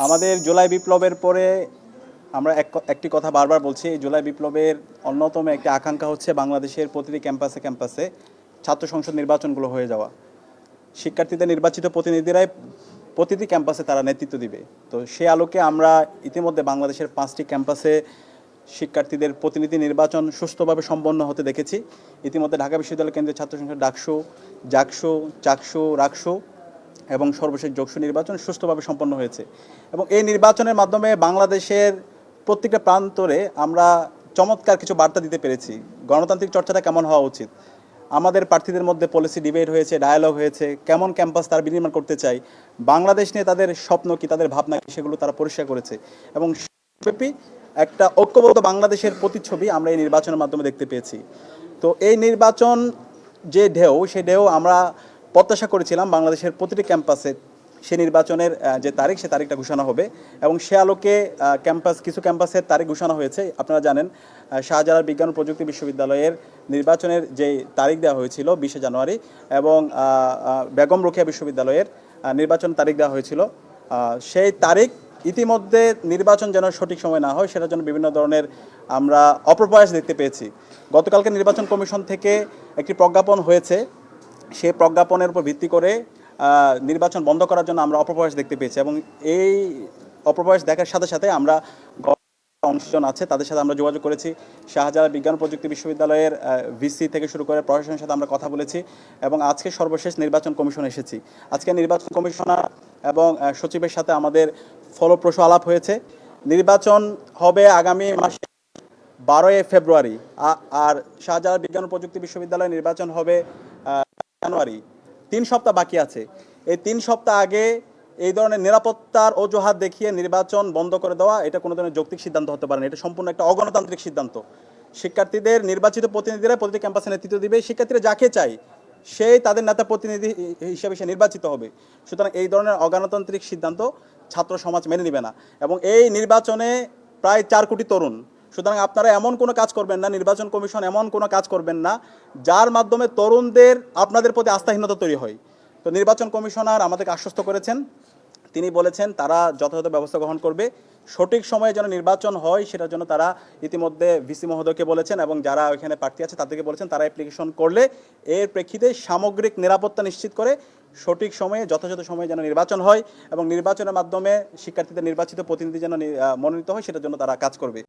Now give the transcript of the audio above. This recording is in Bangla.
আমাদের জুলাই বিপ্লবের পরে আমরা একটি কথা বারবার বলছি, এই জুলাই বিপ্লবের অন্যতম একটি আকাঙ্ক্ষা হচ্ছে বাংলাদেশের প্রতিটি ক্যাম্পাসে ক্যাম্পাসে ছাত্র সংসদ নির্বাচনগুলো হয়ে যাওয়া। শিক্ষার্থীদের নির্বাচিত প্রতিনিধিরাই প্রতিটি ক্যাম্পাসে তারা নেতৃত্ব দিবে। তো সে আলোকে আমরা ইতিমধ্যে বাংলাদেশের 5টি ক্যাম্পাসে শিক্ষার্থীদের প্রতিনিধি নির্বাচন সুষ্ঠুভাবে সম্পন্ন হতে দেখেছি। ইতিমধ্যে ঢাকা বিশ্ববিদ্যালয় কেন্দ্রীয় ছাত্র সংসদ ডাকসু, জাকসু, চাকসু, রাকসু এবং সর্বশেষ যোগসু নির্বাচন সুষ্ঠুভাবে সম্পন্ন হয়েছে। এবং এই নির্বাচনের মাধ্যমে বাংলাদেশের প্রত্যেকটা প্রান্তরে আমরা চমৎকার কিছু বার্তা দিতে পেরেছি। গণতান্ত্রিক চর্চাটা কেমন হওয়া উচিত, আমাদের প্রার্থীদের মধ্যে পলিসি ডিবেট হয়েছে, ডায়ালগ হয়েছে, কেমন ক্যাম্পাস তারা বিনির্মাণ করতে চায়, বাংলাদেশ নিয়ে তাদের স্বপ্ন কি, তাদের ভাবনা কি, সেগুলো তারা পরিষ্কার করেছে। এবং ব্যাপী একটা ঐক্যবদ্ধ বাংলাদেশের প্রতিচ্ছবি আমরা এই নির্বাচনের মাধ্যমে দেখতে পেয়েছি। তো এই নির্বাচন যে ঢেউ, সেই ঢেউ আমরা প্রত্যাশা করেছিলাম বাংলাদেশের প্রতিটি ক্যাম্পাসে সে নির্বাচনের যে তারিখ, সে তারিখটা ঘোষণা হবে। এবং সে আলোকে কিছু ক্যাম্পাসের তারিখ ঘোষণা হয়েছে। আপনারা জানেন শাহজালাল বিজ্ঞান ও প্রযুক্তি বিশ্ববিদ্যালয়ের নির্বাচনের যে তারিখ দেওয়া হয়েছিল 20 জানুয়ারি, এবং বেগম রোকেয়া বিশ্ববিদ্যালয়ের নির্বাচন তারিখ দেওয়া হয়েছিল। সেই তারিখ ইতিমধ্যে নির্বাচন যেন সঠিক সময় না হয়, সেটার জন্য বিভিন্ন ধরনের আমরা অপপ্রয়াস দেখতে পেয়েছি। গতকালকে নির্বাচন কমিশন থেকে একটি প্রজ্ঞাপন হয়েছে, সেই প্রজ্ঞাপনের উপর ভিত্তি করে নির্বাচন বন্ধ করার জন্য আমরা অপপ্রয়াস দেখতে পেয়েছি। এবং এই অপপ্রয়াস দেখার সাথে সাথে আমরা অংশজন আছে তাদের সাথে আমরা যোগাযোগ করেছি। শাহজালাল বিজ্ঞান ও প্রযুক্তি বিশ্ববিদ্যালয়ের ভিসি থেকে শুরু করে প্রশাসনের সাথে আমরা কথা বলেছি এবং আজকে সর্বশেষ নির্বাচন কমিশন এসেছি। আজকে নির্বাচন কমিশনার এবং সচিবের সাথে আমাদের ফলপ্রসূ আলাপ হয়েছে। নির্বাচন হবে আগামী মাসে 12 ফেব্রুয়ারি, আর শাহজালাল বিজ্ঞান ও প্রযুক্তি বিশ্ববিদ্যালয়ে নির্বাচন হবে জানুয়ারি। 3 সপ্তাহ বাকি আছে। এই 3 সপ্তাহ আগে এই ধরনের নিরাপত্তার অজুহাত দেখিয়ে নির্বাচন বন্ধ করে দেওয়া, এটা কোনো ধরনের যৌক্তিক সিদ্ধান্ত হতে পারে না। এটা সম্পূর্ণ একটা অগণতান্ত্রিক সিদ্ধান্ত। শিক্ষার্থীদের নির্বাচিত প্রতিনিধিরা প্রতিটি ক্যাম্পাসে নেতৃত্ব দিবে। শিক্ষার্থীরা যাকে চায় সেই তাদের নেতা প্রতিনিধি হিসেবে সে নির্বাচিত হবে। সুতরাং এই ধরনের অগণতান্ত্রিক সিদ্ধান্ত ছাত্র সমাজ মেনে নেবে না। এবং এই নির্বাচনে প্রায় 4 কোটি তরুণ। সুতরাং আপনারা এমন কোনো কাজ করবেন না, নির্বাচন কমিশন এমন কোনো কাজ করবেন না যার মাধ্যমে তরুণদের আপনাদের প্রতি আস্থাহীনতা তৈরি হয়। তো নির্বাচন কমিশনার আমাদেরকে আশ্বস্ত করেছেন, তিনি বলেছেন তারা যথাযথ ব্যবস্থা গ্রহণ করবে। সঠিক সময়ে যেন নির্বাচন হয় সেটার জন্য তারা ইতিমধ্যে ভিসি মহোদয়কে বলেছেন এবং যারা ওইখানে প্রার্থী আছে তাদেরকে বলেছেন তারা অ্যাপ্লিকেশন করলে এর প্রেক্ষিতে সামগ্রিক নিরাপত্তা নিশ্চিত করে সঠিক সময়ে যথাযথ সময়ে যেন নির্বাচন হয় এবং নির্বাচনের মাধ্যমে শিক্ষার্থীদের নির্বাচিত প্রতিনিধি যেন মনোনীত হয় সেটার জন্য তারা কাজ করবে।